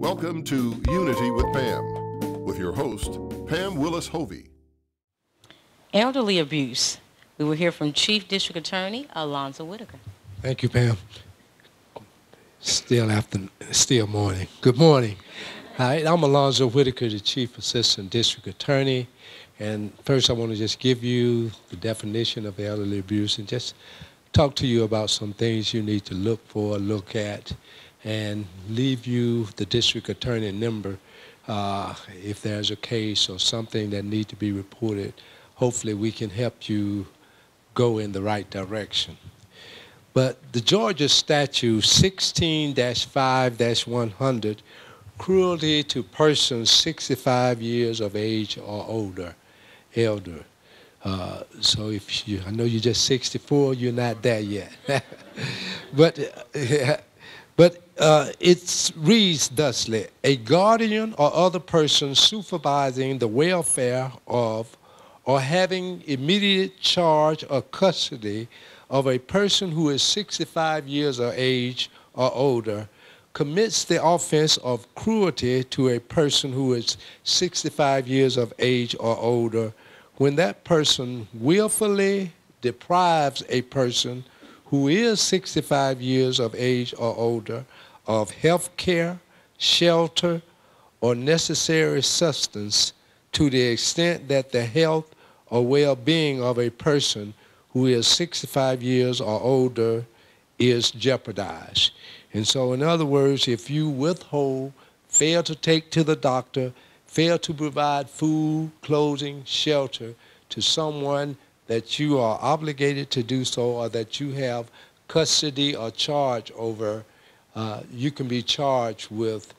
Welcome to Unity with Pam, with your host, Pam Willis-Hovey. Elderly abuse. We will hear from Chief District Attorney Alonzo Whitaker. Thank you, Pam. Still morning. Good morning. Hi, I'm Alonzo Whitaker, the Chief Assistant District Attorney. And first I want to just give you the definition of elderly abuse and just talk to you about some things you need to look at, and leave you the district attorney number if there's a case or something that needs to be reported. Hopefully we can help you go in the right direction. But the Georgia statute 16-5-100, cruelty to persons 65 years of age or older, elder. So if you, I know you're just 64, you're not there yet. but it reads thusly: a guardian or other person supervising the welfare of or having immediate charge or custody of a person who is 65 years of age or older commits the offense of cruelty to a person who is 65 years of age or older when that person willfully deprives a person who is 65 years of age or older of health care, shelter, or necessary substance to the extent that the health or well-being of a person who is 65 years or older is jeopardized. And so, in other words, if you withhold, fail to take to the doctor, fail to provide food, clothing, shelter to someone that you are obligated to do so, or that you have custody or charge over, you can be charged with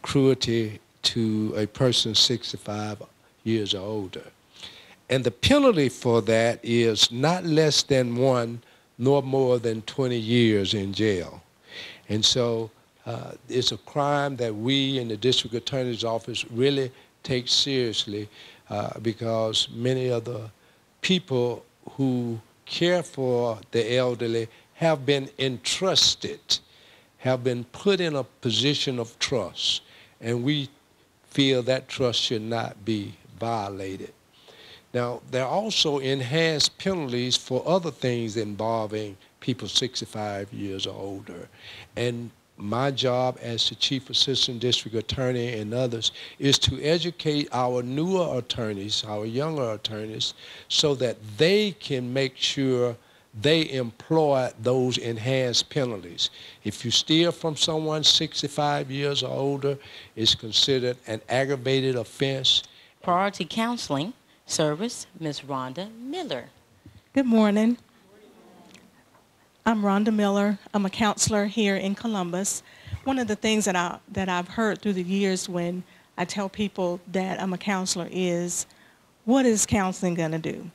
cruelty to a person 65 years or older. And the penalty for that is not less than 1 nor more than 20 years in jail. And so it's a crime that we in the district attorney's office really take seriously because many of the people who care for the elderly have been entrusted, have been put in a position of trust, and we feel that trust should not be violated. Now, there are also enhanced penalties for other things involving people 65 years or older. And my job as the Chief Assistant District Attorney and others is to educate our newer attorneys, our younger attorneys, so that they can make sure they employ those enhanced penalties. If you steal from someone 65 years or older, it's considered an aggravated offense. Priority Counseling Service, Ms. Rhonda Miller. Good morning. I'm Rhonda Miller. I'm a counselor here in Columbus. One of the things that I've heard through the years when I tell people that I'm a counselor is, what is counseling going to do?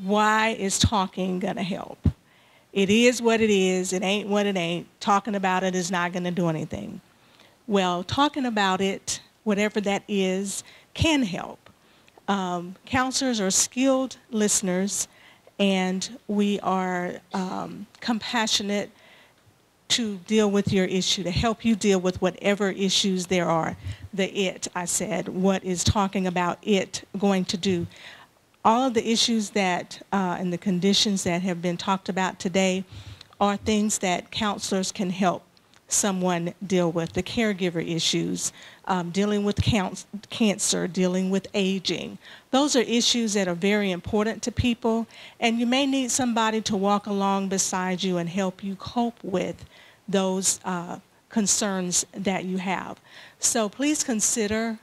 Why is talking going to help? It is what it is. It ain't what it ain't. Talking about it is not going to do anything. Well, talking about it, whatever that is, can help. Counselors are skilled listeners, and we are compassionate to deal with your issue, to help you deal with whatever issues there are. The it, I said, what is talking about it going to do? All of the issues that and the conditions that have been talked about today are things that counselors can help someone deal with. The caregiver issues, dealing with cancer, dealing with aging. Those are issues that are very important to people, and you may need somebody to walk along beside you and help you cope with those concerns that you have. So please consider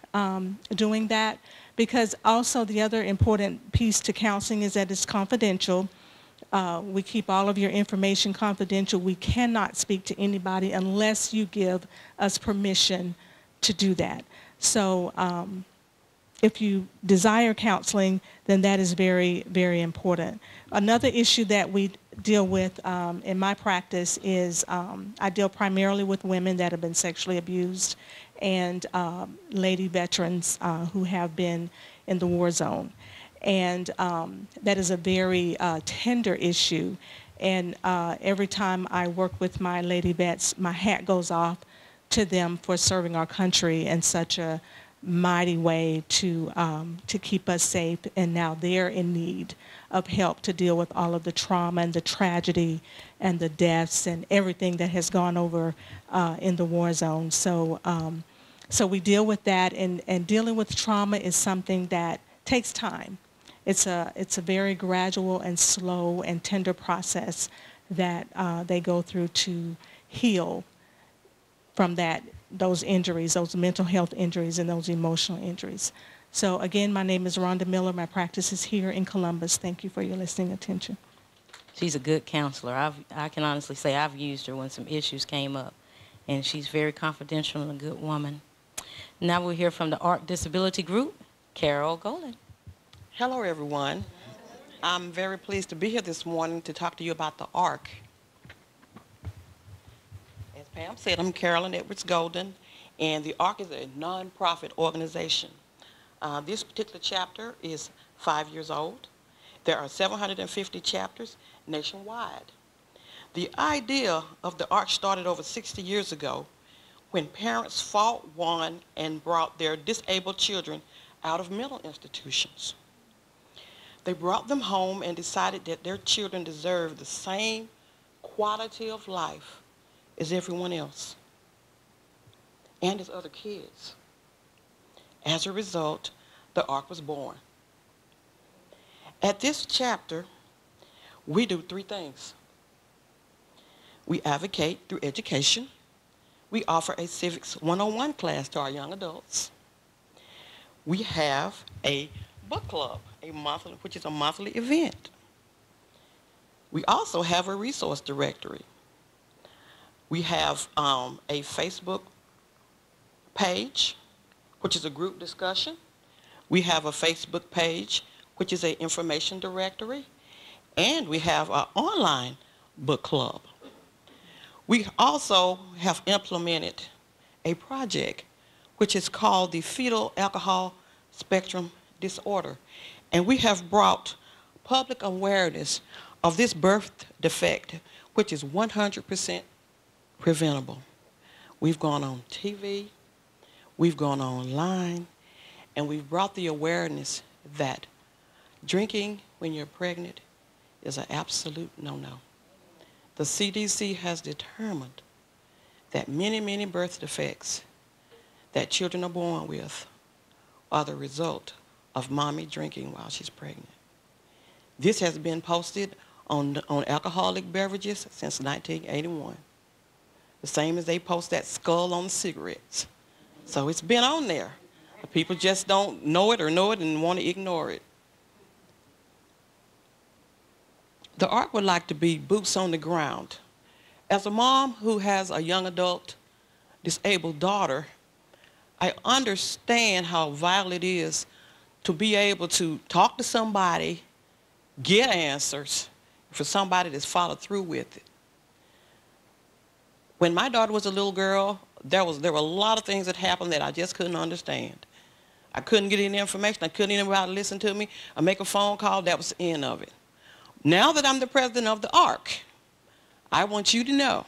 doing that, because also the other important piece to counseling is that it's confidential. We keep all of your information confidential. We cannot speak to anybody unless you give us permission to do that. So if you desire counseling, then that is very, very important. Another issue that we deal with in my practice is I deal primarily with women that have been sexually abused and lady veterans who have been in the war zone. And that is a very tender issue. And every time I work with my lady vets, my hat goes off to them for serving our country in such a mighty way to keep us safe, and now they're in need of help to deal with all of the trauma and the tragedy and the deaths and everything that has gone over in the war zone. So so we deal with that, and dealing with trauma is something that takes time. It's a very gradual and slow and tender process that they go through to heal from those injuries, those mental health injuries and those emotional injuries. So again, my name is Rhonda Miller. My practice is here in Columbus. Thank you for your listening attention. She's a good counselor. I can honestly say I've used her when some issues came up, and she's very confidential and a good woman. Now we'll hear from the ARC Disability Group, Carol Golan. Hello, everyone. I'm very pleased to be here this morning to talk to you about the ARC. As Pam said, I'm Carolyn Edwards Golden, and the ARC is a nonprofit organization. This particular chapter is 5 years old. There are 750 chapters nationwide. The idea of the ARC started over 60 years ago when parents fought, won, and brought their disabled children out of mental institutions. They brought them home and decided that their children deserved the same quality of life as everyone else and as other kids. As a result, the ARC was born. At this chapter, we do three things. We advocate through education. We offer a civics 101 class to our young adults. We have a book club, which is a monthly event. We also have a resource directory. We have a Facebook page, which is a group discussion. We have a Facebook page, which is an information directory. And we have an online book club. We also have implemented a project which is called the Fetal Alcohol Spectrum Disorder. And we have brought public awareness of this birth defect, which is 100% preventable. We've gone on TV, we've gone online, and we've brought the awareness that drinking when you're pregnant is an absolute no-no. The CDC has determined that many, many birth defects that children are born with are the result of mommy drinking while she's pregnant. This has been posted on alcoholic beverages since 1981. The same as they post that skull on cigarettes. So it's been on there. People just don't know it and want to ignore it. The ARC would like to be boots on the ground. As a mom who has a young adult disabled daughter, I understand how vital it is to be able to talk to somebody, get answers, for somebody that's followed through with it. When my daughter was a little girl, there were a lot of things that happened that I just couldn't understand. I couldn't get any information. I couldn't get anybody to listen to me. I make a phone call, that was the end of it. Now that I'm the president of the ARC, I want you to know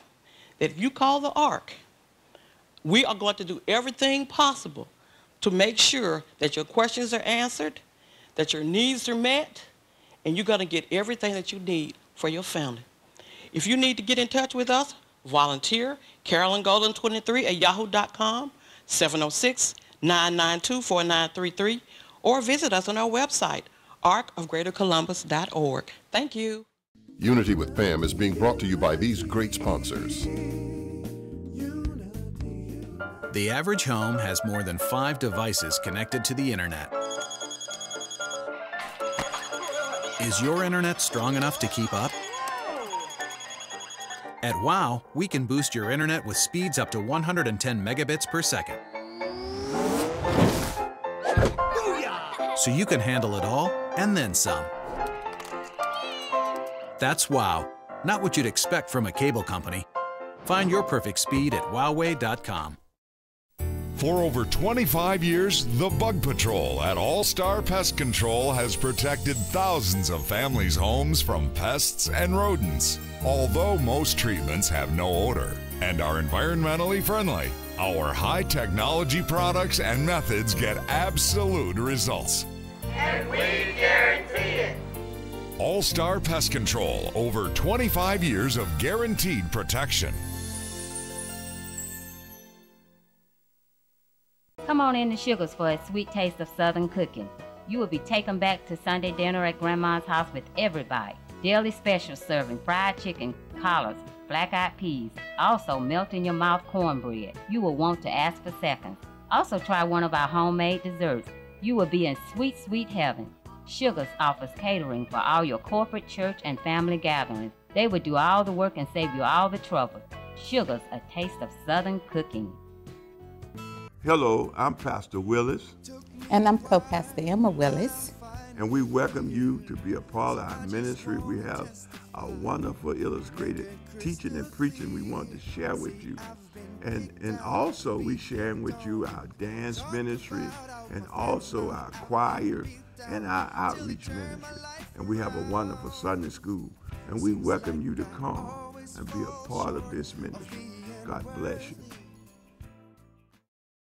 that if you call the ARC, we are going to do everything possible to make sure that your questions are answered, that your needs are met, and you're going to get everything that you need for your family. If you need to get in touch with us, volunteer, CarolynGolden23@yahoo.com, 706-992-4933, or visit us on our website, arcofgreatercolumbus.org. Thank you. Unity with Pam is being brought to you by these great sponsors. The average home has more than 5 devices connected to the internet. Is your internet strong enough to keep up? At WOW, we can boost your internet with speeds up to 110 megabits per second. So you can handle it all and then some. That's WOW, not what you'd expect from a cable company. Find your perfect speed at wowway.com. For over 25 years, the Bug Patrol at All Star Pest Control has protected thousands of families' homes from pests and rodents. Although most treatments have no odor, and are environmentally friendly. Our high technology products and methods get absolute results. And we guarantee it. All-Star Pest Control, over 25 years of guaranteed protection. Come on in to Sugars for a sweet taste of Southern cooking. You will be taken back to Sunday dinner at Grandma's house with every bite. Daily specials serving fried chicken, collards, black-eyed peas, also melt-in-your-mouth cornbread. You will want to ask for seconds. Also try one of our homemade desserts. You will be in sweet, sweet heaven. Sugars offers catering for all your corporate, church, and family gatherings. They will do all the work and save you all the trouble. Sugars, a taste of Southern cooking. Hello, I'm Pastor Willis. And I'm co-pastor Emma Willis. And we welcome you to be a part of our ministry. We have a wonderful illustrated teaching and preaching we want to share with you. And also we sharing with you our dance ministry and also our choir and our outreach ministry. And we have a wonderful Sunday school. And we welcome you to come and be a part of this ministry. God bless you.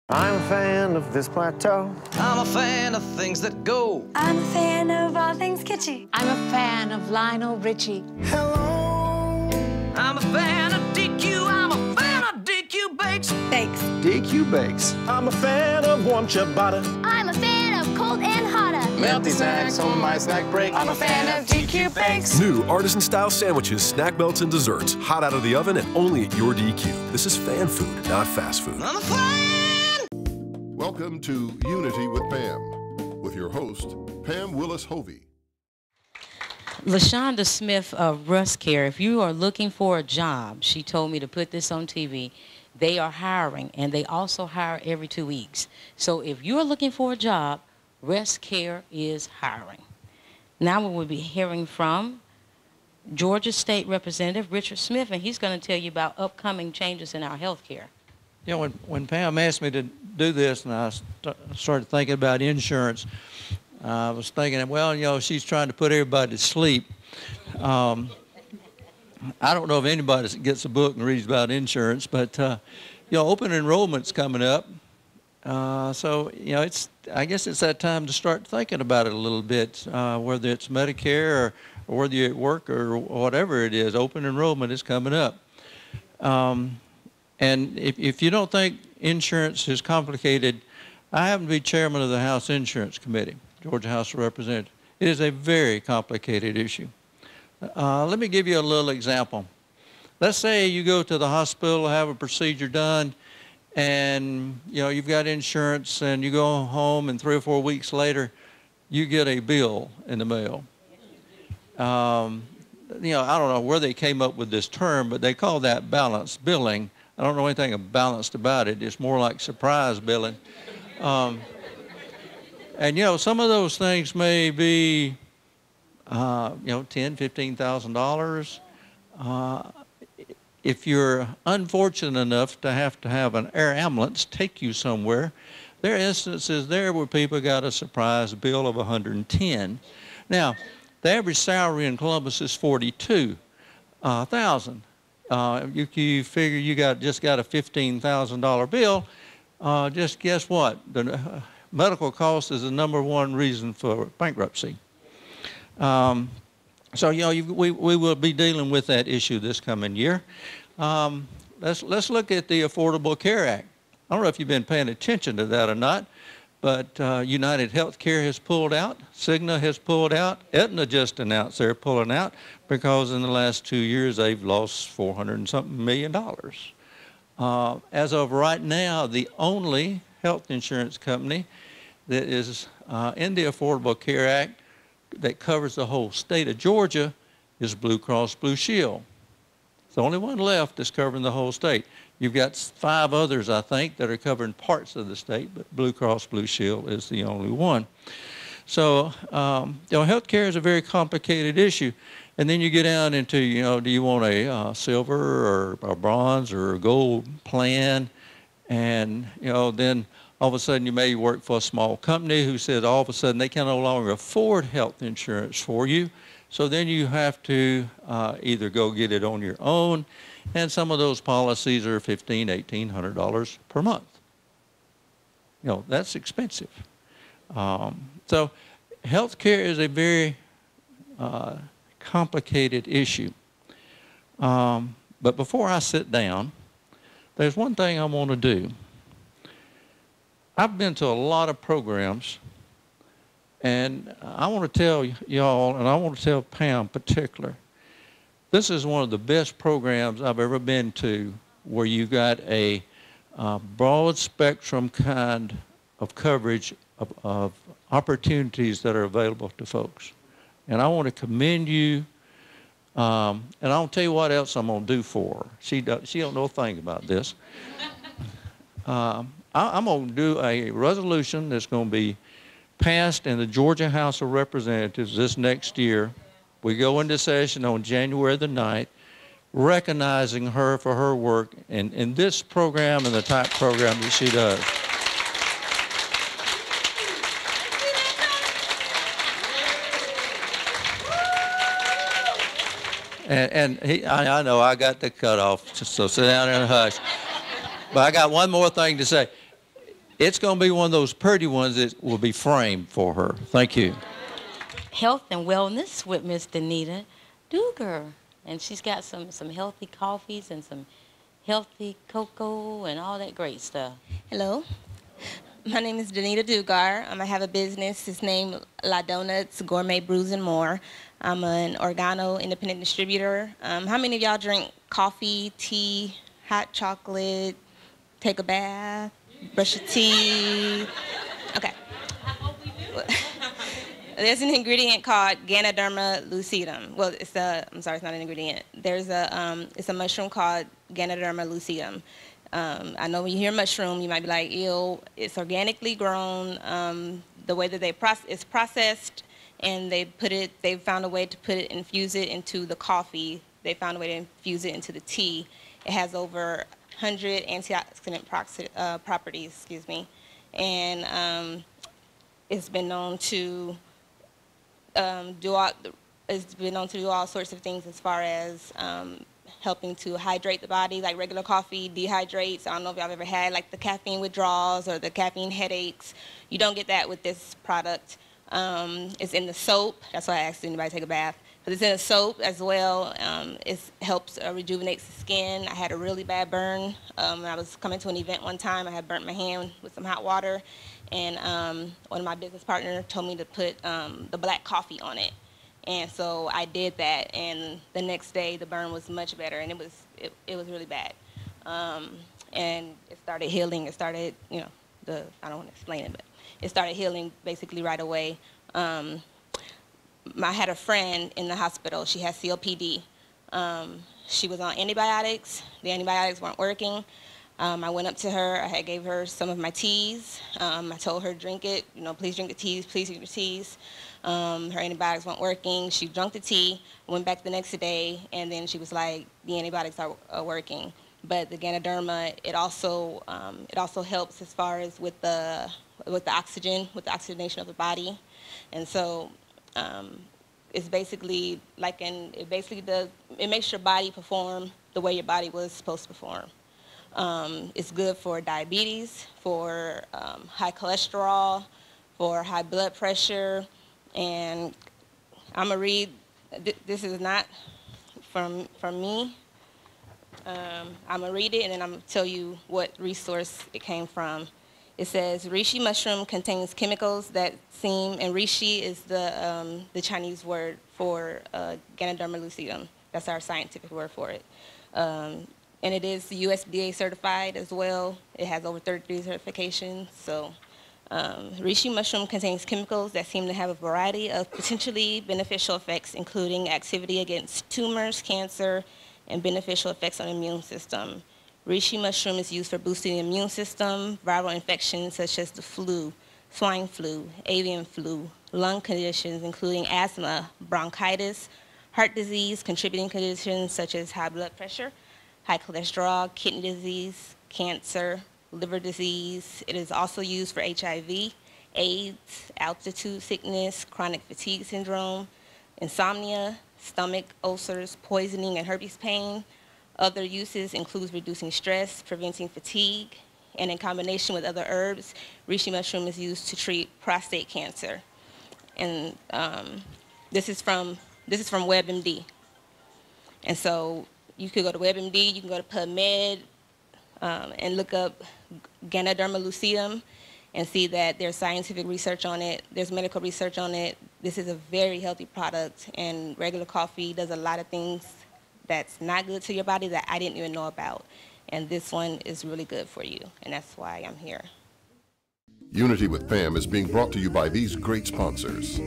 I'm a fan of this plateau. I'm a fan of things that go. I'm a fan of all things kitschy. I'm a fan of Lionel Richie. Hello. I'm a fan of DQ. I'm a fan of DQ Bakes. DQ Bakes. I'm a fan of warm ciabatta. I'm a fan of cold and hotter. Melty snacks on my snack break. I'm a fan of DQ Bakes. New artisan-style sandwiches, snack melts, and desserts. Hot out of the oven and only at your DQ. This is fan food, not fast food. I'm a fan. Welcome to Unity with Pam, with your host, Pam Willis-Hovey. LaShonda Smith of Russ Care, if you are looking for a job, she told me to put this on TV. They are hiring, and they also hire every 2 weeks. So if you're looking for a job, Russ Care is hiring. Now we will be hearing from Georgia State Representative Richard Smith, and he's going to tell you about upcoming changes in our health care. You know, when Pam asked me to do this and I started thinking about insurance, I was thinking, well, you know, she's trying to put everybody to sleep. I don't know if anybody gets a book and reads about insurance, but, you know, open enrollment's coming up. So, you know, I guess it's that time to start thinking about it a little bit, whether it's Medicare or whether you're at work or whatever it is. Open enrollment is coming up. And if you don't think insurance is complicated, I happen to be chairman of the House Insurance Committee, Georgia House of Representatives. It is a very complicated issue. Let me give you a little example. Let's say you go to the hospital, have a procedure done, and you know you've got insurance, and you go home, and 3 or 4 weeks later, you get a bill in the mail. You know, I don't know where they came up with this term, but they call that balanced billing. I don't know anything balanced about it. It's more like surprise billing. And, you know, some of those things may be, you know, $10,000, $15,000. If you're unfortunate enough to have an air ambulance take you somewhere, there are instances there where people got a surprise bill of $110,000. Now, the average salary in Columbus is $42,000. You figure you just got a $15,000 bill. Just guess what? The medical cost is the #1 reason for bankruptcy. So you know we will be dealing with that issue this coming year. Let's look at the Affordable Care Act. I don't know if you've been paying attention to that or not, but United Healthcare has pulled out, Cigna has pulled out, Aetna just announced they're pulling out because in the last 2 years they've lost $400-something million. As of right now, the only health insurance company that is in the Affordable Care Act that covers the whole state of Georgia is Blue Cross Blue Shield. It's the only one left that's covering the whole state. You've got 5 others, I think, that are covering parts of the state, but Blue Cross Blue Shield is the only one. So, you know, health care is a very complicated issue. And then you get down into, you know, do you want a silver or a bronze or a gold plan? And, you know, then all of a sudden you may work for a small company who says all of a sudden they can no longer afford health insurance for you. So then you have to either go get it on your own, and some of those policies are $1,500, $1,800 per month. You know, that's expensive. So healthcare is a very complicated issue. But before I sit down, there's one thing I want to do. I've been to a lot of programs, and I want to tell y'all, and I want to tell Pam in particular, this is one of the best programs I've ever been to where you got a broad spectrum kind of coverage of opportunities that are available to folks. And I want to commend you. And I'll tell you what else I'm going to do for her. She don't know a thing about this. I'm going to do a resolution that's going to be passed in the Georgia House of Representatives this next year. We go into session on January the 9th, recognizing her for her work in this program and the type of program that she does. I know I got the cutoff, so sit down and hush. But I got one more thing to say. It's going to be one of those pretty ones that will be framed for her. Thank you. Health and wellness with Miss Danita Dugar. And she's got some healthy coffees and some healthy cocoa and all that great stuff. Hello. My name is Danita Dugar. I have a business. It's named La Donuts Gourmet Brews and More. I'm an Organo independent distributor. How many of y'all drink coffee, tea, hot chocolate, take a bath, brush your teeth? Okay. There's an ingredient called Ganoderma lucidum. Well, I'm sorry, it's not an ingredient. It's a mushroom called Ganoderma lucidum. I know when you hear mushroom, you might be like, ew, it's organically grown. The way that it's processed, and they found a way to infuse it into the coffee. They found a way to infuse it into the tea. It has over 100 antioxidant properties, and it's been known to do all sorts of things as far as helping to hydrate the body. Like regular coffee dehydrates. I don't know if y'all have ever had like the caffeine withdrawals or the caffeine headaches. You don't get that with this product. It's in the soap. That's why I asked anybody to take a bath. But it's in a soap as well. It helps rejuvenate the skin. I had a really bad burn. When I was coming to an event one time, I had burnt my hand with some hot water. And one of my business partners told me to put the black coffee on it. And so I did that, and the next day the burn was much better, and it was really bad. And it started healing. It started, I don't want to explain it, but it started healing basically right away. I had a friend in the hospital. She had COPD. She was on antibiotics. The antibiotics weren't working. I went up to her. I gave her some of my teas. I told her, drink it. Please drink the teas. Please drink the teas. Her antibiotics weren't working. She drank the tea, went back the next day, and then she was like, the antibiotics are working. But the Ganoderma, it also helps as far as with the oxygen, with the oxygenation of the body. And so it's basically like it makes your body perform the way your body was supposed to perform. It's good for diabetes, for high cholesterol, for high blood pressure. And I'm going to read, this is not from me. I'm going to read it, and then I'm going to tell you what resource it came from. It says, reishi mushroom contains chemicals that seem, and reishi is the Chinese word for Ganoderma lucidum. That's our scientific word for it. And it is USDA certified as well. It has over 33 certifications. So reishi mushroom contains chemicals that seem to have a variety of potentially beneficial effects, including activity against tumors, cancer, and beneficial effects on the immune system. Reishi mushroom is used for boosting the immune system, viral infections such as the flu, swine flu, avian flu, lung conditions including asthma, bronchitis, heart disease, contributing conditions such as high blood pressure, high cholesterol, kidney disease, cancer, liver disease. It is also used for HIV, AIDS, altitude sickness, chronic fatigue syndrome, insomnia, stomach ulcers, poisoning, and herpes pain. Other uses includes reducing stress, preventing fatigue, and in combination with other herbs, reishi mushroom is used to treat prostate cancer. And this is from WebMD. And so you could go to WebMD, you can go to PubMed, and look up Ganoderma lucidum and see that there's scientific research on it, there's medical research on it. This is a very healthy product, and regular coffee does a lot of things that's not good to your body that I didn't even know about. And this one is really good for you, and that's why I'm here. Unity with Pam is being brought to you by these great sponsors.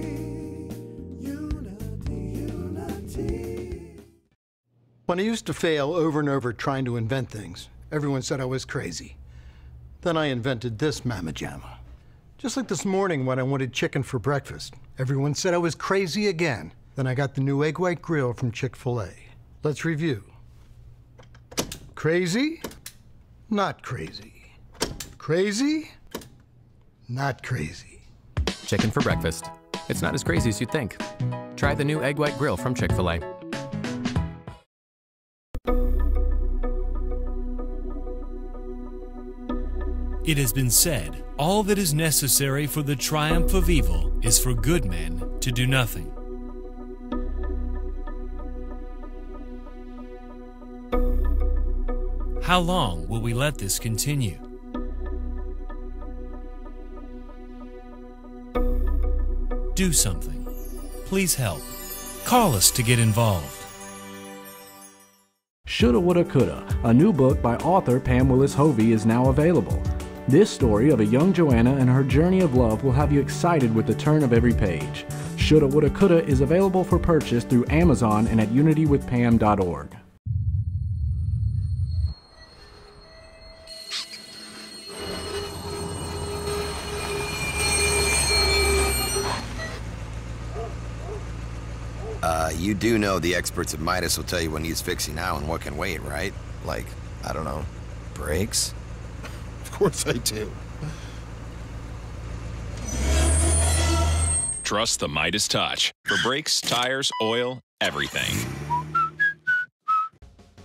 When I used to fail over and over trying to invent things, everyone said I was crazy. Then I invented this Mama Jamma. Just like this morning when I wanted chicken for breakfast, everyone said I was crazy again. Then I got the new egg white grill from Chick-fil-A. Let's review. Crazy? Not crazy. Crazy? Not crazy. Chicken for breakfast. It's not as crazy as you'd think. Try the new egg white grill from Chick-fil-A. It has been said, all that is necessary for the triumph of evil is for good men to do nothing. How long will we let this continue? Do something. Please help. Call us to get involved. Shoulda, Woulda, Coulda, a new book by author Pam Willis-Hovey is now available. This story of a young Joanna and her journey of love will have you excited with the turn of every page. Shoulda, Woulda, Coulda is available for purchase through Amazon and at unitywithpam.org. You do know the experts at Midas will tell you what needs fixing now and what can wait, right? Like, I don't know, brakes? Of course I do. Trust the Midas Touch for brakes, tires, oil, everything.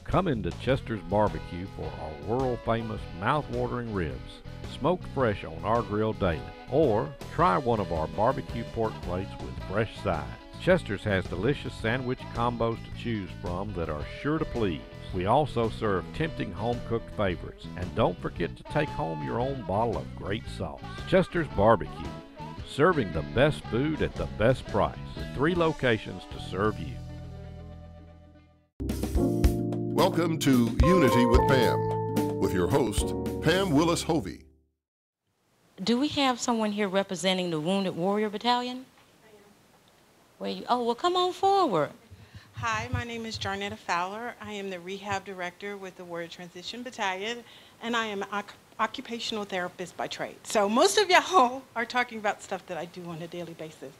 Come into Chester's Barbecue for our world-famous mouth-watering ribs, smoked fresh on our grill daily. Or try one of our barbecue pork plates with fresh sides. Chester's has delicious sandwich combos to choose from that are sure to please. We also serve tempting home-cooked favorites. And don't forget to take home your own bottle of great sauce. Chester's Barbecue, serving the best food at the best price, with 3 locations to serve you. Welcome to Unity with Pam, with your host, Pam Willis-Hovey. Do we have someone here representing the Wounded Warrior Battalion? Oh, well, come on forward. Hi, my name is Jarnetta Fowler. I am the Rehab Director with the Warrior Transition Battalion, and I am an occupational therapist by trade. So most of y'all are talking about stuff that I do on a daily basis.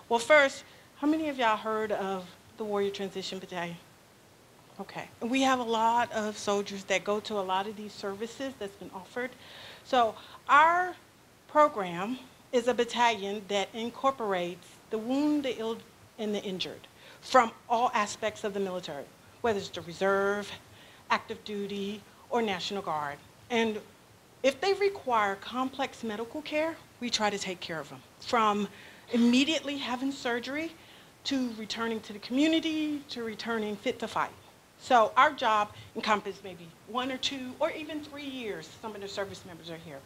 Well, first, how many of y'all heard of the Warrior Transition Battalion? Okay. We have a lot of soldiers that go to a lot of these services that's been offered. So our program is a battalion that incorporates the wounded, the ill, and the injured from all aspects of the military, whether it's the reserve, active duty, or National Guard. And if they require complex medical care, we try to take care of them. From immediately having surgery to returning to the community to returning fit to fight. So our job encompasses maybe 1 or 2 or even 3 years. Some of the service members are here.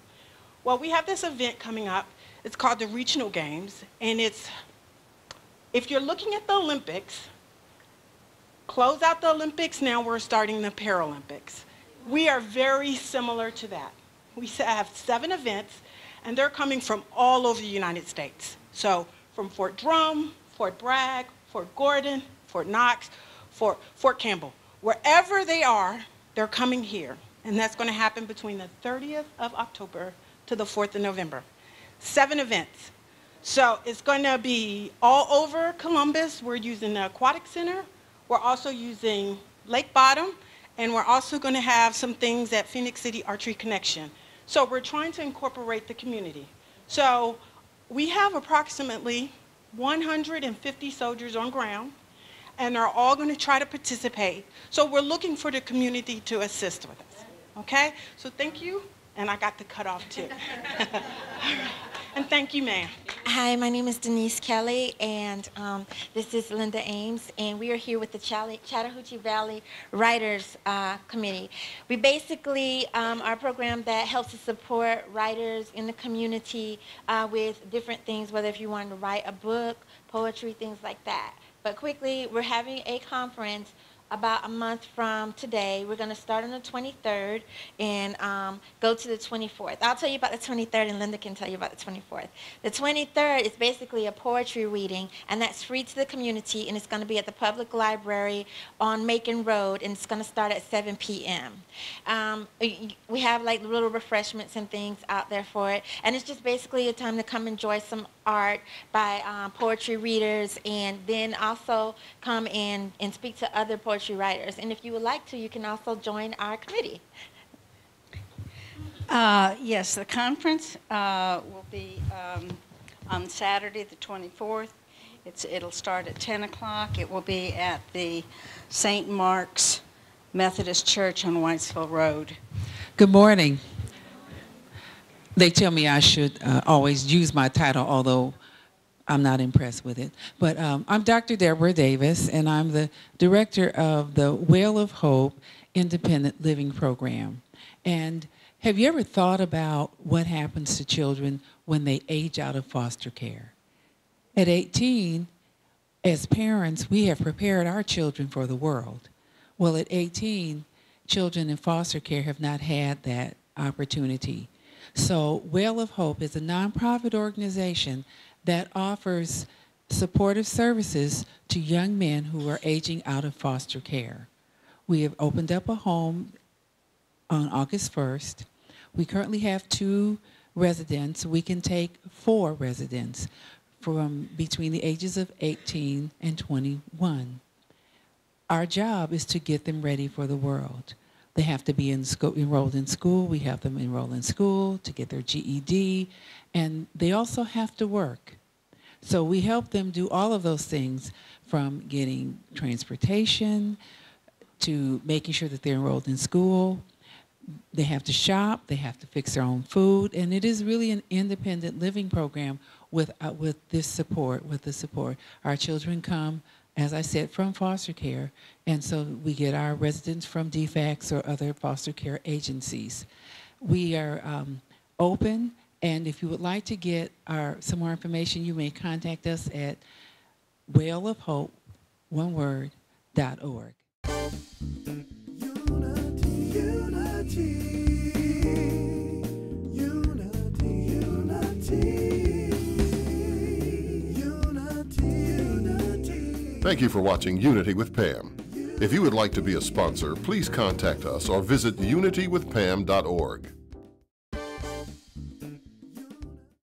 Well, we have this event coming up. It's called the Regional Games, and it's, if you're looking at the Olympics, close out the Olympics, now we're starting the Paralympics. We are very similar to that. We have 7 events, and they're coming from all over the United States. So from Fort Drum, Fort Bragg, Fort Gordon, Fort Knox, Fort Campbell. Wherever they are, they're coming here. And that's going to happen between the 30th of October to the 4th of November. 7 events. So it's going to be all over Columbus. We're using the Aquatic Center. We're also using Lake Bottom. And we're also going to have some things at Phoenix City Archery Connection. So we're trying to incorporate the community. So we have approximately 150 soldiers on ground, and are all going to try to participate. So we're looking for the community to assist with us. Okay? So thank you, and I got the cutoff too. And thank you, ma'am. Hi, my name is Denise Kelly, and this is Linda Ames, and we are here with the Chattahoochee Valley Writers Committee. We basically are a program that helps to support writers in the community with different things, whether if you want to write a book, poetry, things like that. But quickly, we're having a conference about a month from today. We're going to start on the 23rd and go to the 24th. I'll tell you about the 23rd, and Linda can tell you about the 24th. The 23rd is basically a poetry reading, and that's free to the community, and it's going to be at the public library on Macon Road, and it's going to start at 7 p.m. We have like little refreshments and things out there for it, and it's just basically a time to come enjoy some art by poetry readers, and then also come in and speak to other poetry writers. And if you would like to, you can also join our committee. Yes, the conference will be on Saturday the 24th. It'll start at 10 o'clock. It will be at the St. Mark's Methodist Church on Whitesville Road. Good morning. They tell me I should always use my title, although I'm not impressed with it. But I'm Dr. Deborah Davis, and I'm the director of the Well of Hope Independent Living Program. And have you ever thought about what happens to children when they age out of foster care? At 18, as parents, we have prepared our children for the world. Well, at 18, children in foster care have not had that opportunity. So Well of Hope is a nonprofit organization that offers supportive services to young men who are aging out of foster care. We have opened up a home on August 1st. We currently have 2 residents. We can take 4 residents from between the ages of 18 and 21. Our job is to get them ready for the world. They have to be enrolled in school. We have them enroll in school to get their GED, and they also have to work. So we help them do all of those things, from getting transportation to making sure that they're enrolled in school. They have to shop, they have to fix their own food, and it is really an independent living program with this support, with the support. Our children come, as I said, from foster care, and so we get our residents from DFACS or other foster care agencies. We are open, and if you would like to get some more information, you may contact us at wellofhope, one word, .org. Thank you for watching Unity with Pam. If you would like to be a sponsor, please contact us or visit unitywithpam.org.